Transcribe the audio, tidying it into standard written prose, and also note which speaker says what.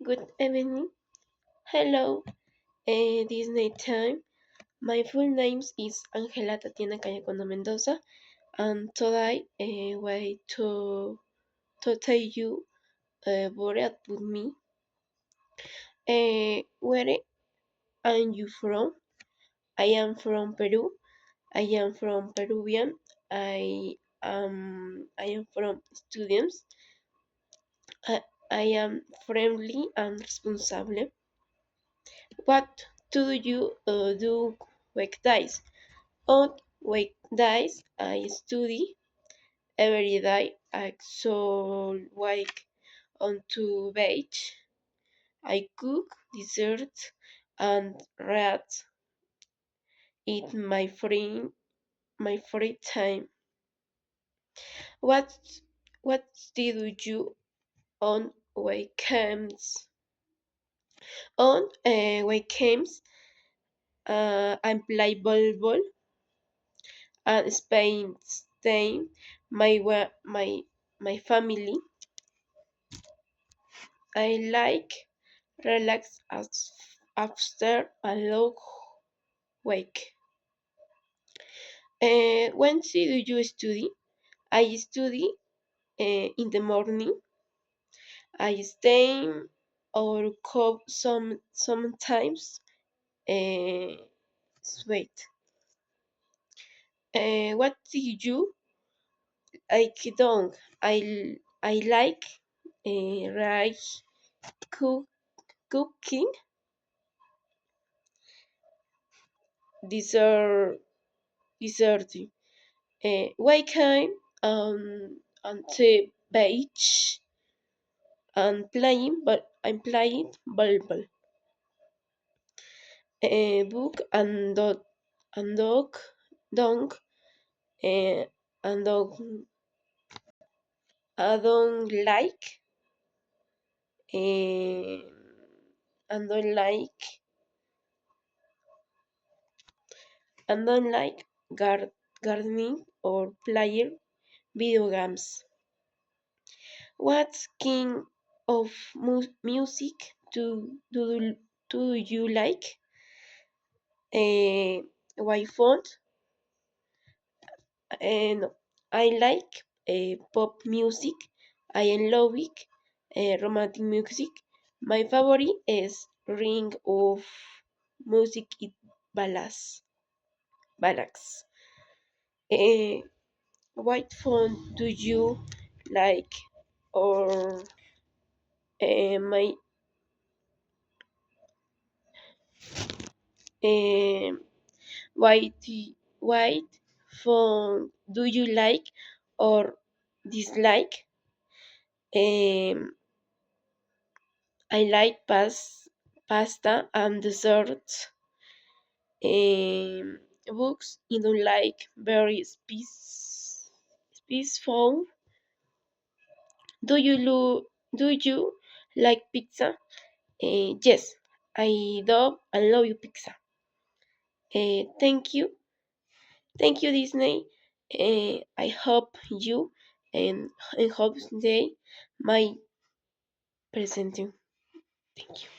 Speaker 1: Good evening. Hello, Disney time. My full name is Angela Tatiana Callacono Mendoza, and today I want to tell you more about me. Where are you from? I am from Peru. I am from Peruvian. I am from students. I, I am friendly and responsible. What do you do weekdays? On weekdays, I study every day. I so wake on to beach. I cook dessert and read it my free time. What what did you on weekends? On weekends, I play volleyball and spend time my family. I like relax as after a long week. When do you study? I study in the morning. I stay or cope sometimes sweet. What do you? I don't. I like rice cooking, dessert, dessert. Waking on the beach and playing, but I'm playing volleyball. Book and dog, uh, and dog. I don't like, uh, and don't like, and don't like gardening or playing video games. What kind of music do you like? Why font? And I like pop music. I love it. Romantic music. My favorite is ring of music it ballads. Ballads. Uh, what font do you like? Or my uh, white white font do you like or dislike? Um, I like pasta and desserts. Books I don't like very peaceful. Do you like pizza? Yes, I love you pizza. Thank you Disney. I hope you and hope they my presenting. Thank you.